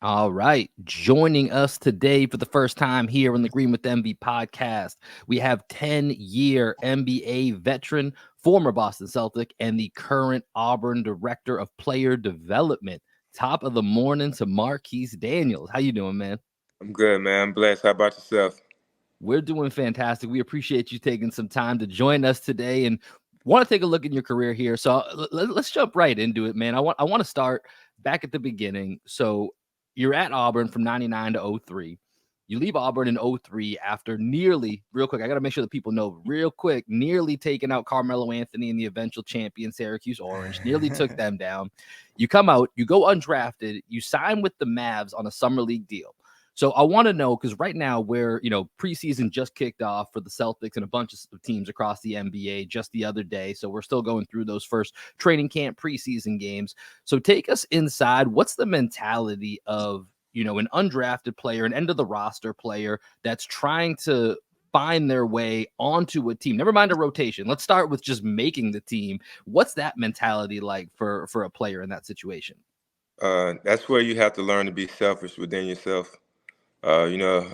All right. Joining us today for the first time here on the Green with MV podcast, we have 10-year NBA veteran, former Boston Celtic, and the current Auburn Director of Player Development. Top of the morning to Marquis Daniels. How you doing, man? I'm good, man. I'm blessed. How about yourself? We're doing fantastic. We appreciate you taking some time to join us today and want to take a look in your career here. So let's jump right into it, man. I want to start back at the beginning. So you're at Auburn from 99 to 03. You leave Auburn in 03 after nearly, real quick, I got to make sure that people know real quick, nearly taking out Carmelo Anthony and the eventual champion Syracuse Orange, nearly took them down. You come out, you go undrafted, you sign with the Mavs on a summer league deal. So I want to know, because right now we're, preseason just kicked off for the Celtics and a bunch of teams across the NBA just the other day. So we're still going through those first training camp preseason games. So take us inside. What's the mentality of, an undrafted player, an end of the roster player that's trying to find their way onto a team? Never mind a rotation. Let's start with just making the team. What's that mentality like for a player in that situation? That's where you have to learn to be selfish within yourself. A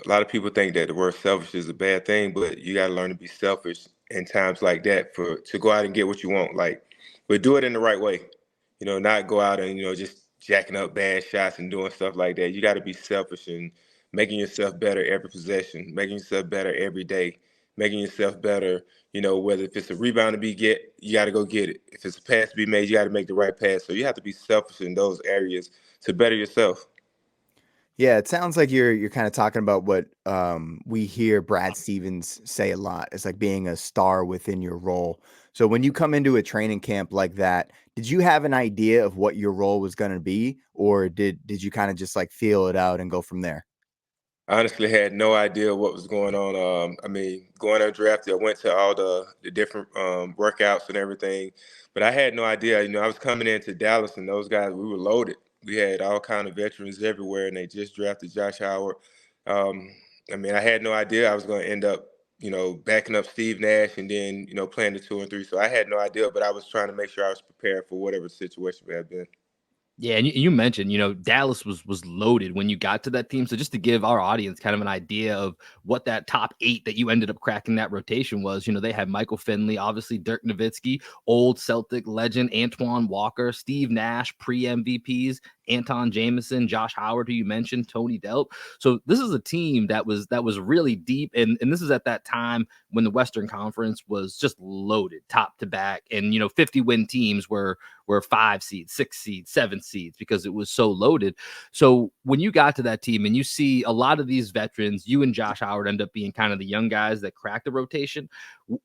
lot of people think that the word selfish is a bad thing, but you got to learn to be selfish in times like that to go out and get what you want. But do it in the right way. Not go out and just jacking up bad shots and doing stuff like that. You got to be selfish and making yourself better every possession, making yourself better every day, making yourself better. Whether if it's a rebound to be get, you got to go get it. If it's a pass to be made, you got to make the right pass. So you have to be selfish in those areas to better yourself. Yeah, it sounds like you're kind of talking about what we hear Brad Stevens say a lot. It's like being a star within your role. So when you come into a training camp like that, did you have an idea of what your role was going to be, or did you kind of just like feel it out and go from there? I honestly had no idea what was going on. Going undrafted, I went to all the different workouts and everything, but I had no idea. I was coming into Dallas, and those guys, we were loaded. We had all kind of veterans everywhere, and they just drafted Josh Howard. Um, I had no idea I was going to end up, backing up Steve Nash and then, playing the 2 and 3. So I had no idea, but I was trying to make sure I was prepared for whatever situation we had been. Yeah, and you mentioned, Dallas was loaded when you got to that team. So just to give our audience kind of an idea of what that top 8 that you ended up cracking that rotation was, they had Michael Finley, obviously Dirk Nowitzki, old Celtic legend Antoine Walker, Steve Nash, pre-MVPs, Anton Jameson, Josh Howard, who you mentioned, Tony Delp. So this is a team that was really deep, and this is at that time when the Western Conference was just loaded top to back, and 50-win teams were 5 seeds, 6 seeds, 7 seeds because it was so loaded. So when you got to that team and you see a lot of these veterans, you and Josh Howard end up being kind of the young guys that cracked the rotation.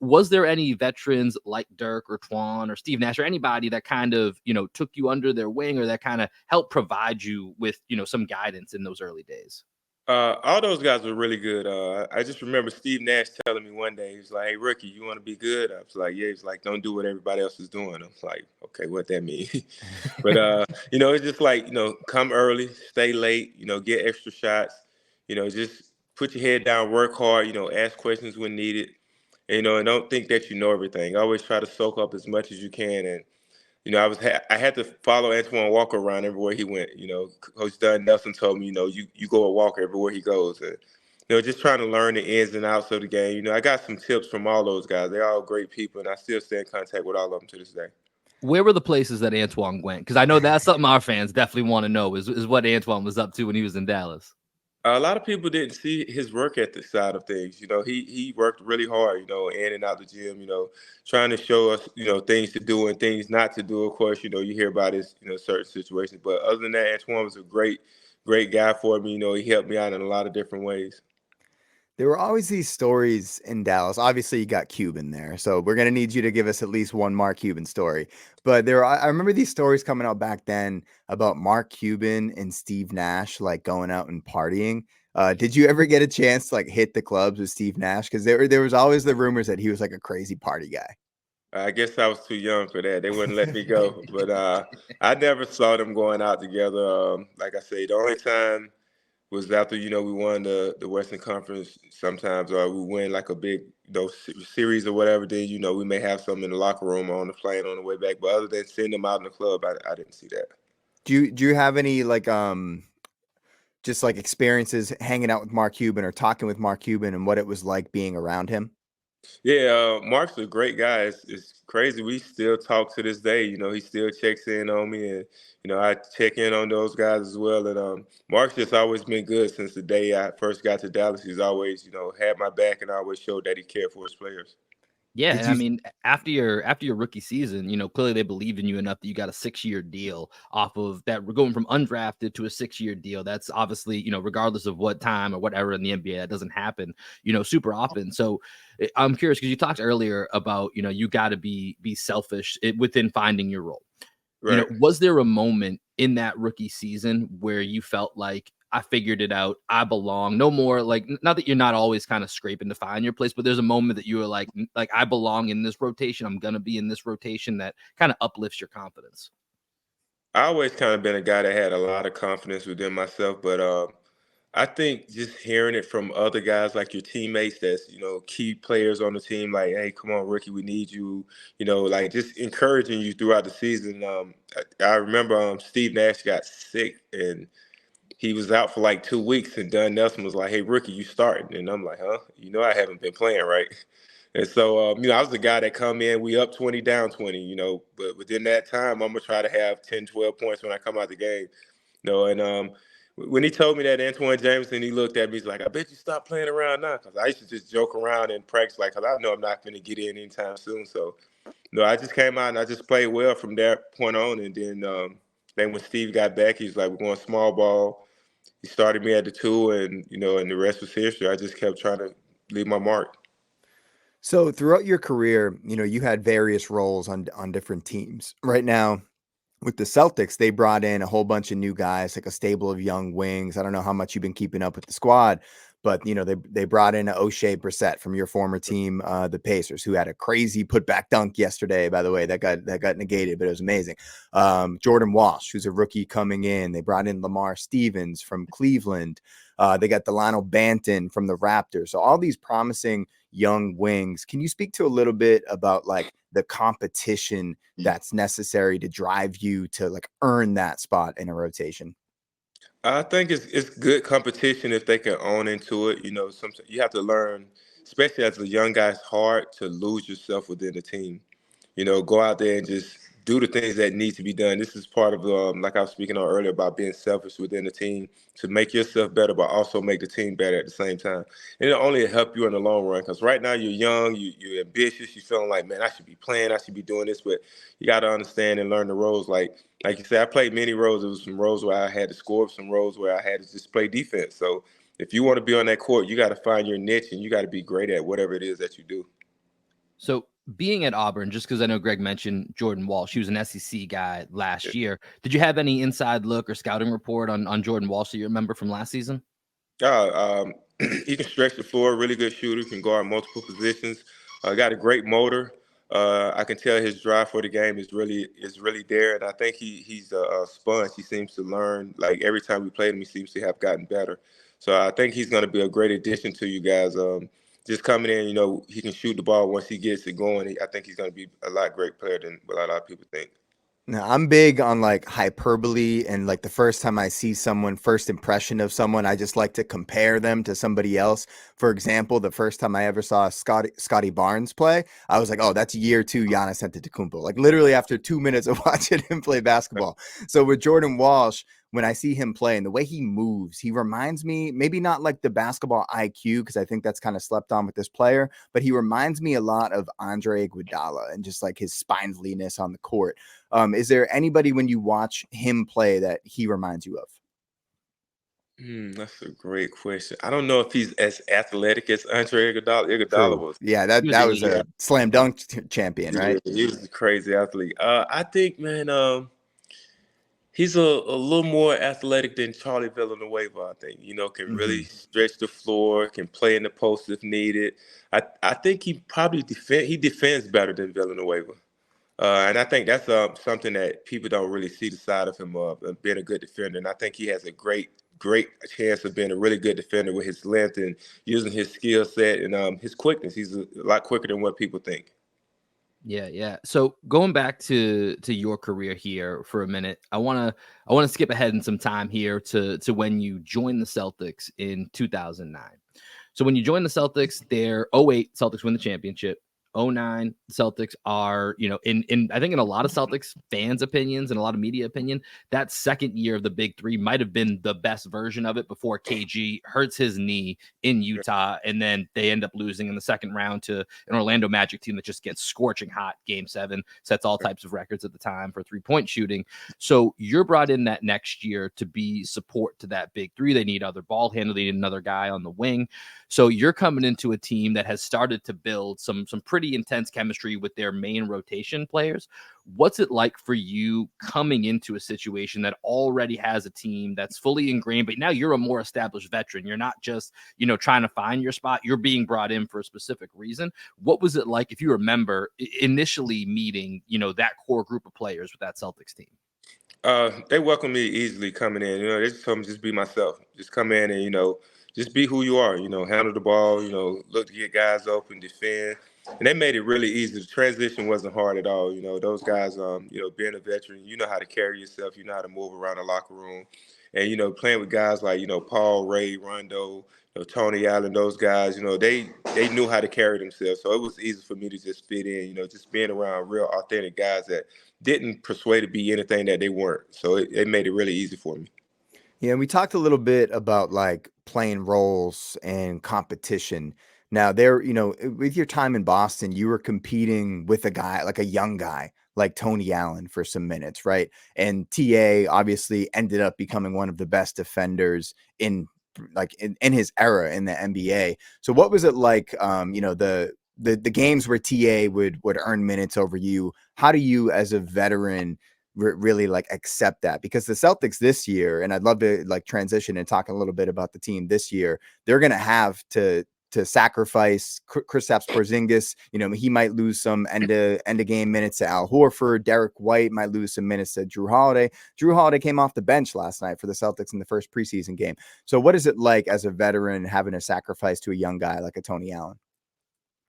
Was there any veterans like Dirk or Twan or Steve Nash or anybody that kind of, took you under their wing or that kind of helped provide you with, some guidance in those early days? All those guys were really good. I just remember Steve Nash telling me one day, he was like, "Hey, rookie, you want to be good?" I was like, "Yeah." He's like, "Don't do what everybody else is doing." I'm like, "Okay, what that mean?" But it's just like come early, stay late. Get extra shots. Just put your head down, work hard. Ask questions when needed. And don't think that you know everything. Always try to soak up as much as you can. And I had to follow Antoine Walker around everywhere he went. Coach Dunn Nelson told me, you go a Walker everywhere he goes. And, just trying to learn the ins and outs of the game. I got some tips from all those guys. They're all great people, and I still stay in contact with all of them to this day. Where were the places that Antoine went? Because I know that's something our fans definitely want to know is what Antoine was up to when he was in Dallas. A lot of people didn't see his work ethic side of things. He worked really hard, in and out the gym, trying to show us, things to do and things not to do. Of course, you hear about his, certain situations. But other than that, Antoine was a great, great guy for me. He helped me out in a lot of different ways. There were always these stories in Dallas. Obviously, you got Cuban there, so we're gonna need you to give us at least one Mark Cuban story. But I remember these stories coming out back then about Mark Cuban and Steve Nash like going out and partying. Did you ever get a chance to like hit the clubs with Steve Nash? Because there was always the rumors that he was like a crazy party guy. I guess I was too young for that. They wouldn't let me go. But I never saw them going out together. Like I say, the only time was after we won the Western Conference. Sometimes we win like a big series or whatever. Then we may have some in the locker room or on the plane on the way back. But other than seeing them out in the club, I didn't see that. Do you have any like just like experiences hanging out with Mark Cuban or talking with Mark Cuban and what it was like being around him? Yeah, Mark's a great guy. It's crazy. We still talk to this day. He still checks in on me, and I check in on those guys as well. And Mark's just always been good since the day I first got to Dallas. He's always, had my back and always showed that he cared for his players. Yeah, Did and I you mean, after your rookie season, clearly they believed in you enough that you got a 6-year deal off of that. We're going from undrafted to a 6-year deal. That's obviously, regardless of what time or whatever in the NBA, that doesn't happen, super often. So I'm curious because you talked earlier about, you got to be selfish within finding your role. Right. Was there a moment in that rookie season where you felt like I figured it out, I belong? No more like, not that you're not always kind of scraping to find your place, but there's a moment that you were like I belong in this rotation. I'm gonna be in this rotation that kind of uplifts your confidence. I always kind of been a guy that had a lot of confidence within myself, but I think just hearing it from other guys like your teammates that's, key players on the team, like, hey, come on, rookie, we need you, like just encouraging you throughout the season. I remember Steve Nash got sick and he was out for like 2 weeks, and Don Nelson was like, hey, rookie, you starting. And I'm like, huh? I haven't been playing, right? And so, I was the guy that come in, we up 20, down 20, but within that time, I'm going to try to have 10, 12 points when I come out the game. And when he told me that, Antoine Jameson, he looked at me, he's like, I bet you stop playing around now. Because I used to just joke around and practice, like, because I know I'm not going to get in anytime soon. So, I just came out and I just played well from that point on. And then when Steve got back, he was like, we're going small ball. He started me at the 2, and the rest was history. I just kept trying to leave my mark. So throughout your career, you had various roles on different teams. Right now, with the Celtics, they brought in a whole bunch of new guys, like a stable of young wings. I don't know how much you've been keeping up with the squad, but they brought in O'Shea Brissett from your former team, the Pacers, who had a crazy putback dunk yesterday. By the way, that got negated, but it was amazing. Jordan Walsh, who's a rookie coming in. They brought in Lamar Stevens from Cleveland. They got Delano Banton from the Raptors. So all these promising young wings. Can you speak to a little bit about like the competition that's necessary to drive you to like earn that spot in a rotation? I think it's good competition if they can own into it. Sometimes you have to learn, especially as a young guy, it's hard to lose yourself within the team. Go out there and just do the things that need to be done. This is part of, like I was speaking on earlier, about being selfish within the team to make yourself better, but also make the team better at the same time. And it'll only help you in the long run because right now you're young, you're ambitious, you're feeling like, man, I should be playing, I should be doing this, but you got to understand and learn the roles. Like you said, I played many roles. There was some roles where I had to score, some roles where I had to just play defense. So if you want to be on that court, you got to find your niche and you got to be great at whatever it is that you do. So being at Auburn, just because I know Greg mentioned Jordan Walsh, he was an SEC guy last year. Did you have any inside look or scouting report on Jordan Walsh that you remember from last season? He can stretch the floor, really good shooter, can guard multiple positions. Got a great motor. I can tell his drive for the game is really there, and I think he's a sponge. He seems to learn. Like every time we played him, he seems to have gotten better. So I think he's going to be a great addition to you guys. Just coming in, he can shoot the ball once he gets it going. I think he's going to be a lot great player than what a lot of people think. Now, I'm big on like hyperbole and like the first time I see someone, first impression of someone, I just like to compare them to somebody else. For example, the first time I ever saw Scotty Barnes play, I was like, oh, that's year 2 Giannis Antetokounmpo. Like literally after 2 minutes of watching him play basketball. So with Jordan Walsh, when I see him play and the way he moves, he reminds me, maybe not like the basketball IQ, because I think that's kind of slept on with this player, but he reminds me a lot of Andre Iguodala and just like his spindliness on the court. Is there anybody when you watch him play that he reminds you of? That's a great question. I don't know if he's as athletic as Andre Iguodala. Iguodala True. was. Yeah, He was that was elite. a slam dunk champion, Yeah, right? he was a crazy athlete. I think, man, he's a little more athletic than Charlie Villanueva. I think can Mm-hmm. really stretch the floor, can play in the post if needed. I think he probably defends better than Villanueva. And I think that's something that people don't really see the side of him of being a good defender. And I think he has a great chance of being a really good defender with his length and using his skill set and his quickness. He's a lot quicker than what people think. Yeah, yeah. So going back to your career here for a minute, I want to skip ahead in some time here to when you joined the Celtics in 2009. So when you join the Celtics, they're '08 Celtics win the championship. '09 Celtics are, in I think in a lot of Celtics fans' opinions and a lot of media opinion, that second year of the Big Three might have been the best version of it before KG hurts his knee in Utah, and then they end up losing in the second round to an Orlando Magic team that just gets scorching hot. Game 7 sets all types of records at the time for 3-point shooting. So you're brought in that next year to be support to that Big Three. They need other ball handlers, they need another guy on the wing. So you're coming into a team that has started to build some pretty intense chemistry with their main rotation players. What's it like for you coming into a situation that already has a team that's fully ingrained, but now you're a more established veteran? You're not just, trying to find your spot. You're being brought in for a specific reason. What was it like, if you remember, initially meeting, that core group of players with that Celtics team? They welcome me easily coming in. They just told me just be myself. Just come in and, just be who you are. Handle the ball, look to get guys open, defend. And they made it really easy. The transition wasn't hard at all. Those guys, being a veteran, you know how to carry yourself, you know how to move around the locker room. And, playing with guys like, Paul, Ray, Rondo, Tony Allen, those guys, they knew how to carry themselves. So it was easy for me to just fit in, just being around real authentic guys that didn't persuade to be anything that they weren't. So it made it really easy for me. Yeah, and we talked a little bit about like playing roles and competition. Now, with your time in Boston, you were competing with a guy, like a young guy, like Tony Allen for some minutes, right? And TA obviously ended up becoming one of the best defenders in his era in the NBA. So what was it like, the games where TA would earn minutes over you? How do you, as a veteran, really like accept that? Because the Celtics this year, and I'd love to like transition and talk a little bit about the team this year, they're going to have to sacrifice Kristaps Porzingis. He might lose some end of game minutes to Al Horford. Derek White might lose some minutes to Drew Holiday. Drew Holiday came off the bench last night for the Celtics in the first preseason game. So what is it like as a veteran having to sacrifice to a young guy like a Tony Allen?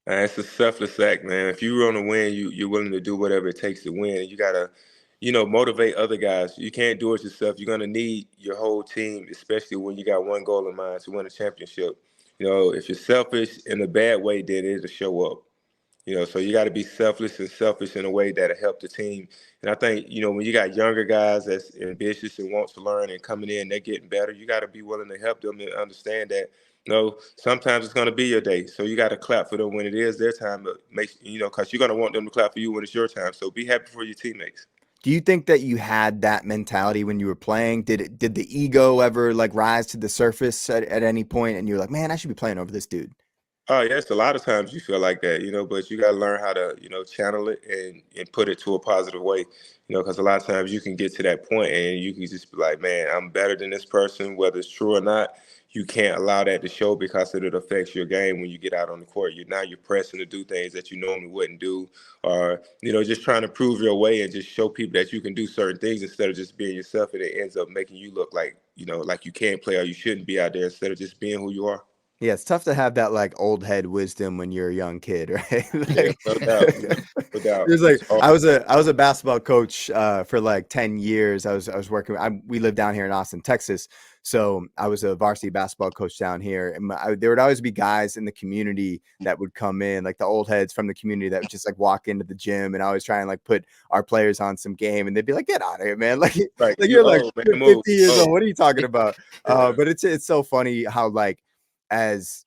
It's a selfless act, man. If you want to win, you're willing to do whatever it takes to win. You gotta, motivate other guys. You can't do it yourself. You're gonna need your whole team, especially when you got one goal in mind to win a championship. If you're selfish in a bad way, then it'll show up. So you got to be selfless and selfish in a way that'll help the team. And I think, when you got younger guys that's ambitious and want to learn and coming in, they're getting better, you got to be willing to help them and understand that, sometimes it's going to be your day. So you got to clap for them when it is their time, but because you're going to want them to clap for you when it's your time. So be happy for your teammates. Do you think that you had that mentality when you were playing? Did the ego ever like rise to the surface at any point, and you're like, man, I should be playing over this dude? Oh, yes, a lot of times you feel like that, but you got to learn how to, channel it and put it to a positive way, because a lot of times you can get to that point and you can just be like, man, I'm better than this person, whether it's true or not. You can't allow that to show because it affects your game when you get out on the court. You're pressing to do things that you normally wouldn't do, or, just trying to prove your way and just show people that you can do certain things instead of just being yourself. And it ends up making you look like, like you can't play or you shouldn't be out there instead of just being who you are. Yeah, it's tough to have that like old head wisdom when you're a young kid, right? Yeah, Like, no doubt. No doubt. It's like It's hard. I was a basketball coach for like 10 years. I was working. We live down here in Austin, Texas, so I was a varsity basketball coach down here. And there would always be guys in the community that would come in, like the old heads from the community that would just like walk into the gym and always try and like put our players on some game, and they'd be like, "Get out of here, man! Like, Like like you you're like old, man. you're Move. 50 years Oh, old. What are you talking about?" yeah. But it's so funny how like as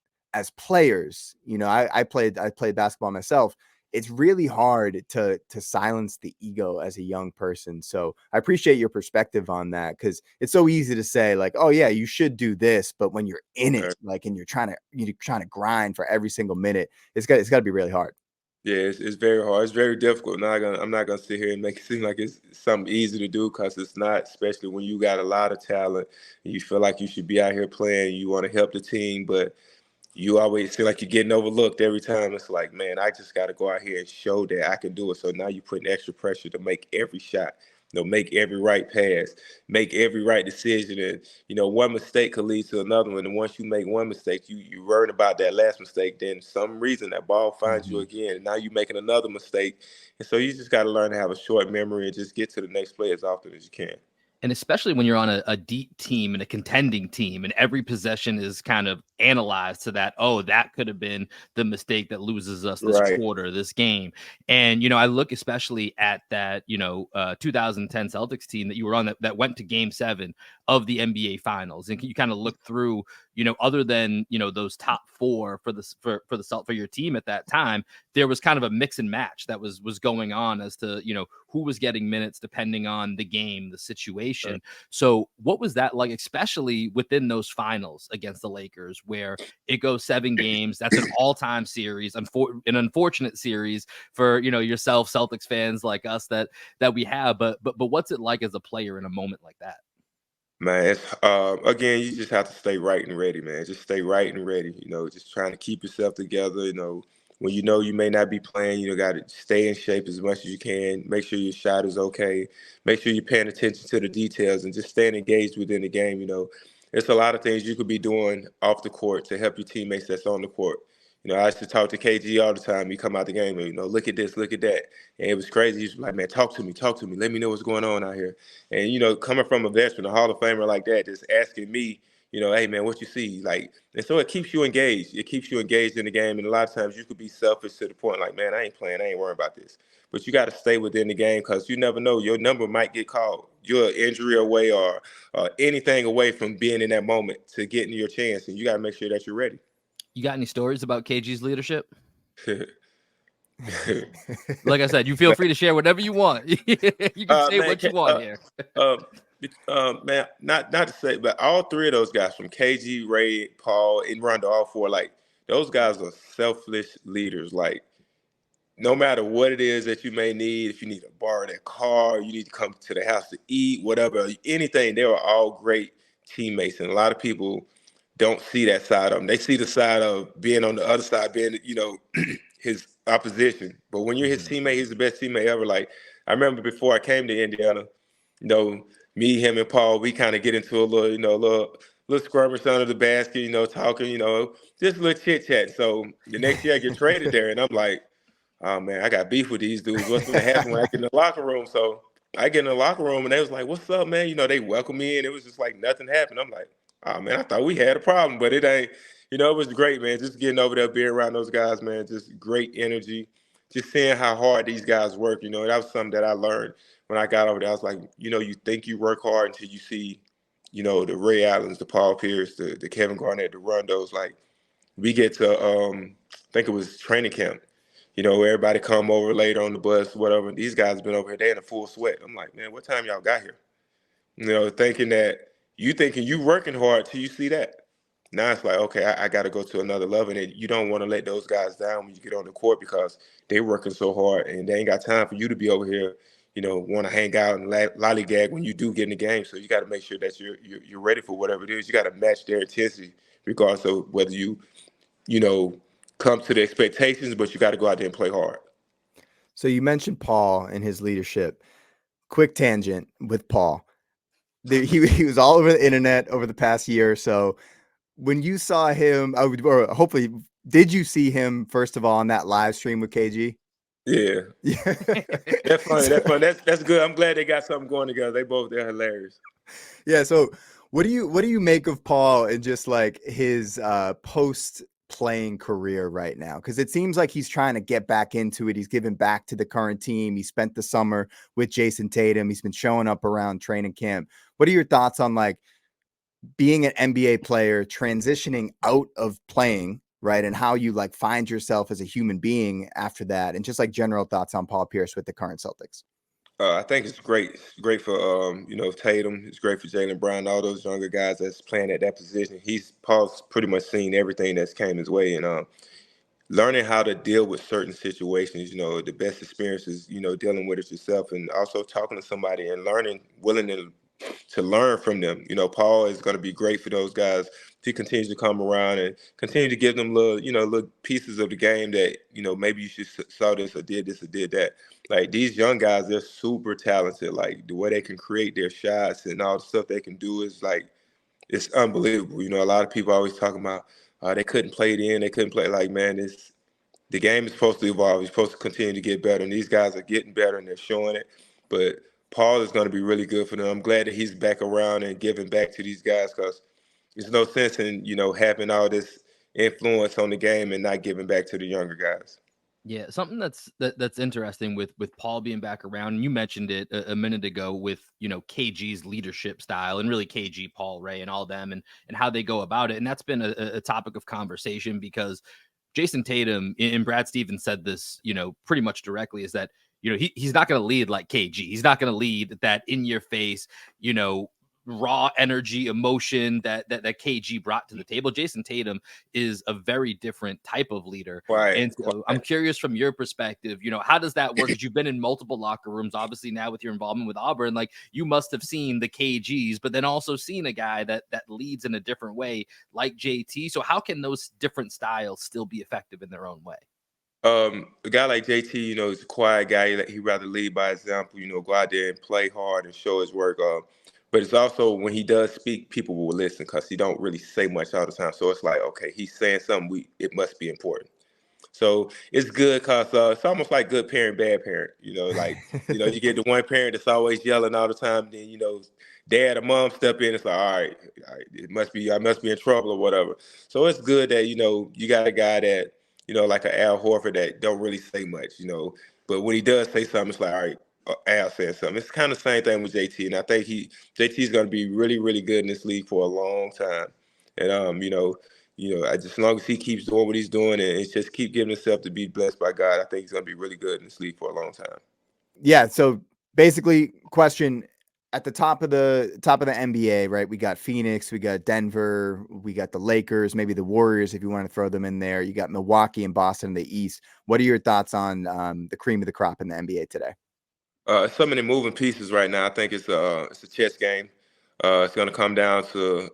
players, I played basketball myself. It's really hard to silence the ego as a young person. So I appreciate your perspective on that, because it's so easy to say like, oh yeah, you should do this, but when you're in it, like, and you're trying to grind for every single minute, it's got to be really hard. Yeah, it's very hard. It's very difficult. I'm not gonna sit here and make it seem like it's something easy to do because it's not, especially when you got a lot of talent and you feel like you should be out here playing, you want to help the team, but you always feel like you're getting overlooked every time. It's like, man, I just got to go out here and show that I can do it. So now you're putting extra pressure to make every shot. make every right pass, make every right decision. And, one mistake could lead to another one. And once you make one mistake, you worry about that last mistake. Then some reason that ball finds you again. And now you're making another mistake. And so you just got to learn to have a short memory and just get to the next play as often as you can. And especially when you're on a deep team and a contending team, and every possession is kind of analyzed to that, oh, that could have been the mistake that loses us this Right. quarter, this game. And, I look especially at that, 2010 Celtics team that you were on that went to game 7 of the NBA finals. And you kind of look through, other than, those top 4 for your team at that time, there was kind of a mix and match that was going on as to, who was getting minutes depending on the game, the situation. Right. So what was that like, especially within those finals against the Lakers, where it goes 7 games? That's an all-time series, an unfortunate series for, yourself, Celtics fans like us that we have. But what's it like as a player in a moment like that? Man, again, you just have to stay right and ready, man. Just stay right and ready. Just trying to keep yourself together. When you may not be playing, got to stay in shape as much as you can. Make sure your shot is okay. Make sure you're paying attention to the details and just staying engaged within the game. There's a lot of things you could be doing off the court to help your teammates that's on the court. I used to talk to KG all the time. He come out the game and, look at this, look at that. And it was crazy. He was like, man, talk to me. Let me know what's going on out here. And, coming from a veteran, a Hall of Famer like that, just asking me, hey, man, what you see? And so it keeps you engaged. It keeps you engaged in the game. And a lot of times you could be selfish to the point like, man, I ain't playing. I ain't worrying about this. But you got to stay within the game because you never know. Your number might get called. You're injury away or anything away from being in that moment to getting your chance. And you got to make sure that you're ready. You got any stories about KG's leadership? Like I said, you feel free to share whatever you want. You can say what you want here. Man, not to say, but all 3 of those guys, from KG, Ray, Paul, and Rondo, all 4, those guys are selfless leaders. No matter what it is that you may need, if you need to borrow that car, you need to come to the house to eat, whatever, anything, they were all great teammates. And a lot of people don't see that side of them. They see the side of being on the other side, being, his opposition. But when you're his teammate, he's the best teammate ever. I remember before I came to Indiana, me, him, and Paul, we kind of get into a little skirmish under the basket, talking, just a little chit chat. So the next year I get traded there, and I'm like, oh man, I got beef with these dudes. What's going to happen when I get in the locker room? So I get in the locker room, and they was like, what's up, man? They welcome me, and it was just like nothing happened. I'm like, oh man, I thought we had a problem, but it ain't. It was great, man. Just getting over there, being around those guys, man. Just great energy. Just seeing how hard these guys work. That was something that I learned when I got over there. I was like, you think you work hard until you see, the Ray Allens, the Paul Pierce, the Kevin Garnett, the Rondos. We get to, I think it was training camp. Everybody come over later on the bus, whatever. These guys been over here. They in a full sweat. I'm like, man, what time y'all got here? Thinking you working hard till you see that. Now it's like, okay, I got to go to another level. And you don't want to let those guys down when you get on the court because they're working so hard and they ain't got time for you to be over here, want to hang out and lollygag when you do get in the game. So you got to make sure that you're ready for whatever it is. You got to match their intensity regardless of whether you come to the expectations, but you got to go out there and play hard. So you mentioned Paul and his leadership. Quick tangent with Paul. He was all over the internet over the past year or so. When you saw him, or hopefully, did you see him first of all on that live stream with KG? Yeah. That's funny. That's good. I'm glad they got something going together. They're hilarious. Yeah. So what do you make of Paul and just like his post playing career right now? Because it seems like he's trying to get back into it. He's giving back to the current team. He spent the summer with Jason Tatum. He's been showing up around training camp. What are your thoughts on being an NBA player, transitioning out of playing, right? And how you find yourself as a human being after that, and just general thoughts on Paul Pierce with the current Celtics. I think it's great. It's great for Tatum. It's great for Jaylen Brown, all those younger guys that's playing at that position. Paul's pretty much seen everything that's came his way, and learning how to deal with certain situations. The best experiences, dealing with it yourself, and also talking to somebody and learning, willing to to learn from them. Paul is going to be great for those guys if he continues to come around and continue to give them little pieces of the game that, maybe you should saw this or did that. Like these young guys, they're super talented. Like the way they can create their shots and all the stuff they can do is like, it's unbelievable. A lot of people always talking about they couldn't play it in, they couldn't play. Like, man, the game is supposed to evolve. It's supposed to continue to get better, and these guys are getting better, and they're showing it. But Paul is going to be really good for them. I'm glad that he's back around and giving back to these guys because there's no sense in, having all this influence on the game and not giving back to the younger guys. Yeah, something that's interesting with Paul being back around, and you mentioned it a minute ago with KG's leadership style and really KG, Paul, Ray, and all them, and how they go about it, and that's been a topic of conversation because Jason Tatum and Brad Stevens said this, pretty much directly, is that he's not going to lead like KG. He's not going to lead that in your face, raw energy, emotion that KG brought to the table. Jason Tatum is a very different type of leader. Right. And so I'm curious from your perspective, how does that work? Because you've been in multiple locker rooms, obviously now with your involvement with Auburn, like you must have seen the KGs, but then also seen a guy that leads in a different way like JT. So how can those different styles still be effective in their own way? A guy like JT, is a quiet guy. He'd rather lead by example, go out there and play hard and show his work. But it's also when he does speak, people will listen because he don't really say much all the time. So it's like, okay, he's saying something, it must be important. So it's good because it's almost like good parent, bad parent. You get the one parent that's always yelling all the time. Then, dad or mom step in. It's like, all right, I must be in trouble or whatever. So it's good that, you got a guy that, like an Al Horford that don't really say much, But when he does say something, it's like, all right, Al saying something. It's kind of the same thing with JT. And I think JT's going to be really, really good in this league for a long time. And, as long as he keeps doing what he's doing and just keep giving himself to be blessed by God, I think he's going to be really good in this league for a long time. Yeah. So basically, question at the top of the NBA, right? We got Phoenix, we got Denver, we got the Lakers, maybe the Warriors if you want to throw them in there. You got Milwaukee and Boston in the East. What are your thoughts on the cream of the crop in the NBA today? So many moving pieces right now. I think it's a chess game. It's going to come down to,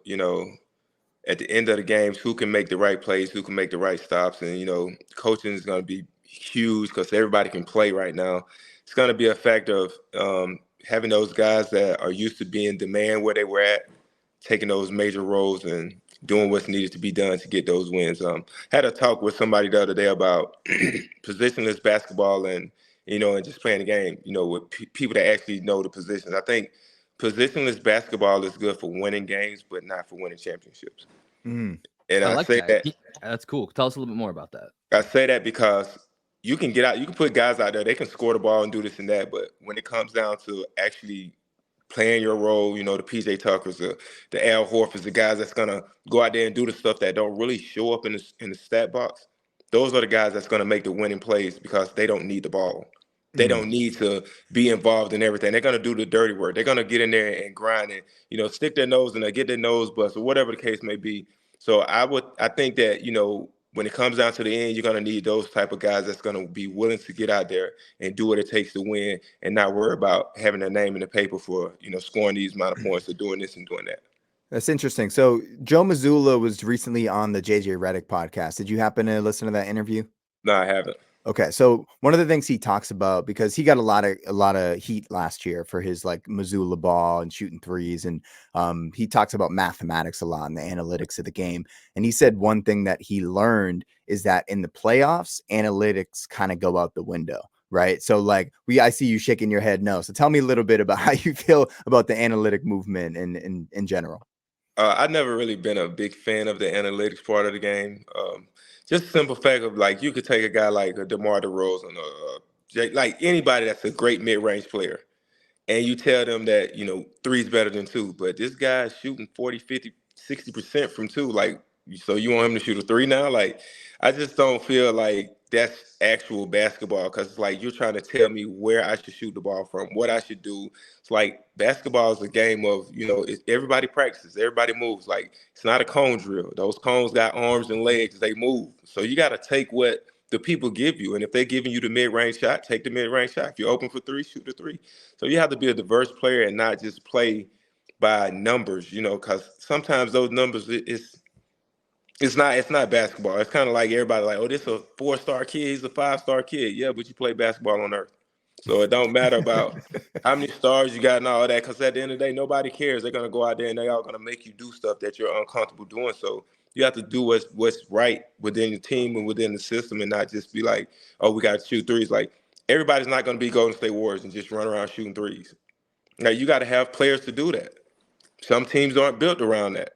at the end of the games, who can make the right plays, who can make the right stops. And, coaching is going to be huge because everybody can play right now. It's going to be a factor of having those guys that are used to being demand where they were at, taking those major roles and doing what's needed to be done to get those wins. Had a talk with somebody the other day about positionless basketball and just playing the game, with people that actually know the positions. I think positionless basketball is good for winning games, but not for winning championships. Mm. And I like say that. That's cool. Tell us a little bit more about that. I say that because you can get out, you can put guys out there, they can score the ball and do this and that, but when it comes down to actually playing your role, the PJ Tuckers, the Al Horfords, the guys that's gonna go out there and do the stuff that don't really show up in the stat box. Those are the guys that's gonna make the winning plays because they don't need the ball. They don't need to be involved in everything. They're gonna do the dirty work. They're gonna get in there and grind and stick their nose in there, get their nose bust, or whatever the case may be. So I think that when it comes down to the end, you're gonna need those type of guys that's gonna be willing to get out there and do what it takes to win, and not worry about having a name in the paper for scoring these amount of points or doing this and doing that. That's interesting. So Joe Mazzulla was recently on the JJ Redick podcast. Did you happen to listen to that interview? No, I haven't. Okay, so one of the things he talks about, because he got a lot of heat last year for his like Missoula ball and shooting threes, and he talks about mathematics a lot and the analytics of the game. And he said one thing that he learned is that in the playoffs, analytics kind of go out the window, right? So like I see you shaking your head no. So tell me a little bit about how you feel about the analytic movement in general. I've never really been a big fan of the analytics part of the game. Just simple fact of like you could take a guy like a DeMar DeRozan or like anybody that's a great mid-range player, and you tell them that three's better than two, but this guy's shooting 40, 50, 60% from two. Like, so you want him to shoot a three now? Like, I just don't feel like that's actual basketball because it's like you're trying to tell me where I should shoot the ball from, what I should do. It's like basketball is a game of, everybody practices, everybody moves. Like, it's not a cone drill. Those cones got arms and legs, they move. So you got to take what the people give you. And if they're giving you the mid-range shot, take the mid-range shot. If you're open for three, shoot the three. So you have to be a diverse player and not just play by numbers, you know, because sometimes those numbers it's not basketball. It's kind of like everybody like, oh, this a 4-star kid, he's a 5-star kid. Yeah, but you play basketball on earth. So it don't matter about how many stars you got and all that, because at the end of the day, nobody cares. They're gonna go out there and they all gonna make you do stuff that you're uncomfortable doing. So you have to do what's right within the team and within the system, and not just be like, oh, we got to shoot threes. Like everybody's not gonna be Golden State Warriors and just run around shooting threes. Now you got to have players to do that. Some teams aren't built around that.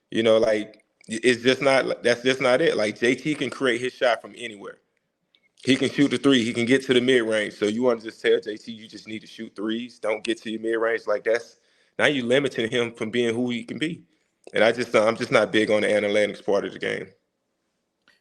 You know, like it's just not. That's just not it. Like JT can create his shot from anywhere. He can shoot the three. He can get to the mid range. So you want to just tell JT you just need to shoot threes. Don't get to your mid range. Like that's now you limiting him from being who he can be. And I'm just not big on the analytics part of the game.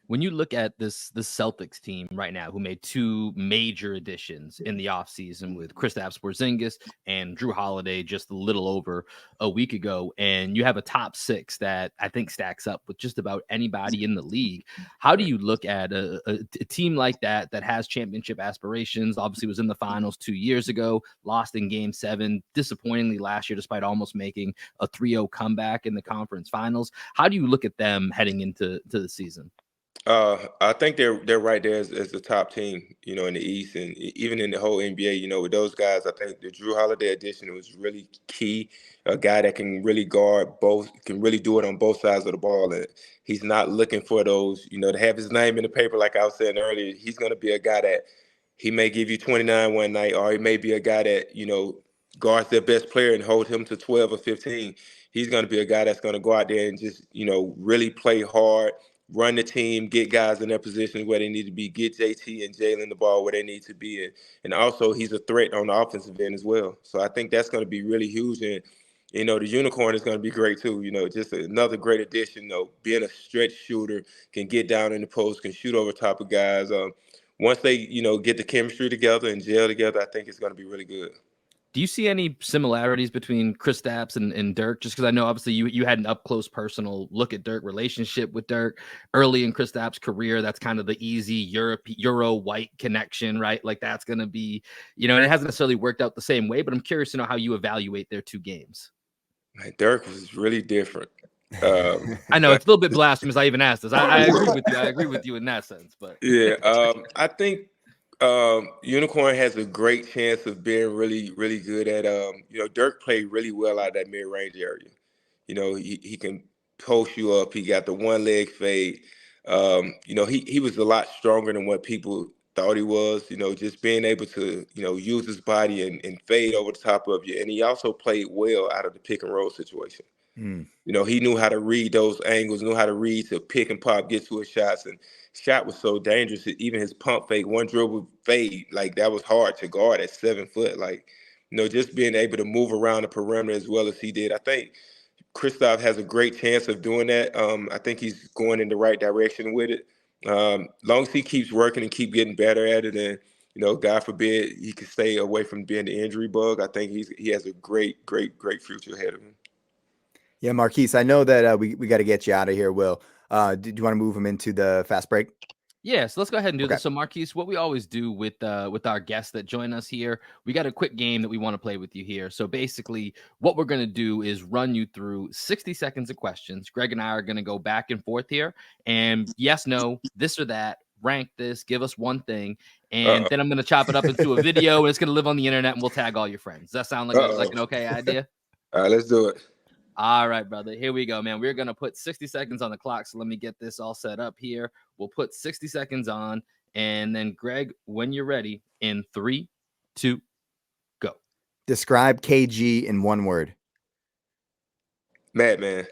When you look at the Celtics team right now, who made 2 major additions in the offseason with Kristaps Porzingis and Drew Holiday just a little over a week ago, and you have a top 6 that I think stacks up with just about anybody in the league. How do you look at a team like that has championship aspirations? Obviously was in the finals 2 years ago, lost in game 7, disappointingly last year, despite almost making a 3-0 comeback in the conference finals. How do you look at them heading into the season? I think they're right there as the top team, you know, in the East and even in the whole NBA. You know, with those guys, I think the Drew Holiday addition was really key. A guy that can really guard both, can really do it on both sides of the ball, and he's not looking for those, you know, to have his name in the paper. Like I was saying earlier, he's going to be a guy that he may give you 29 one night, or he may be a guy that, you know, guards their best player and hold him to 12 or 15. He's going to be a guy that's going to go out there and just, you know, really play hard, run the team, get guys in their positions where they need to be, get JT and Jalen the ball where they need to be. And also he's a threat on the offensive end as well. So I think that's going to be really huge. And, you know, the unicorn is going to be great too. You know, just another great addition, you know, being a stretch shooter, can get down in the post, can shoot over top of guys. Once they, you know, get the chemistry together and gel together, I think it's going to be really good. Do you see any similarities between Kristaps and Dirk? Just because I know obviously you had an up close personal look at Dirk, relationship with Dirk early in Kristaps' career. That's kind of the easy Euro white connection, right? Like that's going to be, you know, and it hasn't necessarily worked out the same way, but I'm curious to know how you evaluate their 2 games. Dirk was really different. I know it's a little bit blasphemous. I even asked this. I agree with you. I agree with you in that sense, but yeah, I think Unicorn has a great chance of being really, really good at. You know, Dirk played really well out of that mid-range area. You know, he can post you up. He got the one leg fade. You know, he was a lot stronger than what people thought he was. You know, just being able to, you know, use his body and fade over the top of you. And he also played well out of the pick and roll situation. You know, he knew how to read those angles, knew how to read to pick and pop, get to his shots, and shot was so dangerous. Even his pump fake, one dribble fade, like that was hard to guard at 7 foot. Like, you know, just being able to move around the perimeter as well as he did. I think Kristaps has a great chance of doing that. I think he's going in the right direction with it. Long as he keeps working and keep getting better at it, and you know, God forbid he can stay away from being the injury bug. I think he has a great future ahead of him. Yeah, Marquise, I know that we got to get you out of here, Will. Do you want to move him into the fast break? yeah, so let's go ahead and do Okay. this. So, Marquise, what we always do with our guests that join us here, we got a quick game that we want to play with you here. So basically, what we're going to do is run you through 60 seconds of questions. Greg and I are going to go back and forth here, and yes, no, this or that, rank this, give us one thing, and then I'm going to chop it up into a video, and it's going to live on the internet, and we'll tag all your friends. Does that sound like an okay idea? All right, let's do it. All right, brother. Here we go, man. We're going to put 60 seconds on the clock. So let me get this all set up here. We'll put 60 seconds on. And then, Greg, when you're ready, in 3, 2, go. Describe KG in one word. Madman.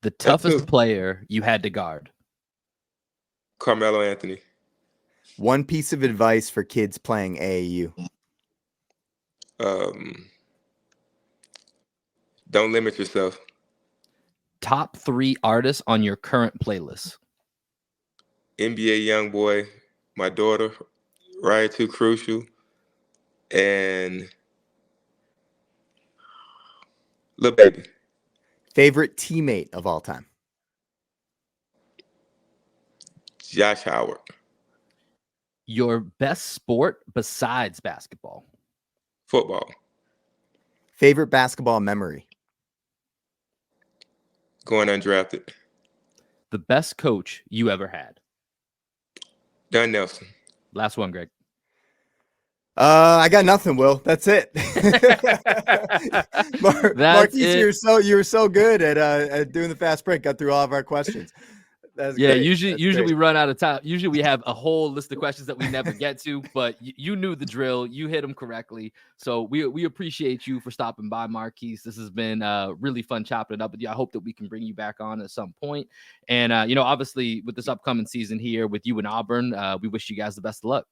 The toughest player you had to guard. Carmelo Anthony. One piece of advice for kids playing AAU. Don't limit yourself. Top 3 artists on your current playlist. NBA Youngboy, my daughter, Ryan Too Crucial, and Lil Baby. Favorite teammate of all time. Josh Howard. Your best sport besides basketball. Football. Favorite basketball memory. Going undrafted. The best coach you ever had. Don Nelson. Last one, Greg. I got nothing, Will. That's it. Marquis, you were so good at doing the fast break. Got through all of our questions. That's great. Usually we run out of time. Usually we have a whole list of questions that we never get to, but you knew the drill. You hit them correctly. So we appreciate you for stopping by, Marquis. This has been really fun chopping it up with you. I hope that we can bring you back on at some point. And, obviously with this upcoming season here with you and Auburn, we wish you guys the best of luck.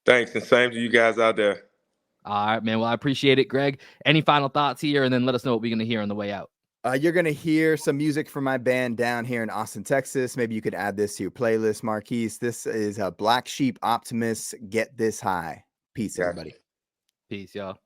Thanks, and same to you guys out there. All right, man. Well, I appreciate it, Greg. Any final thoughts here, and then let us know what we're going to hear on the way out. You're going to hear some music from my band down here in Austin, Texas. Maybe you could add this to your playlist, Marquis. This is Black Sheep Optimist, Get This High. Peace, everybody. Peace, y'all.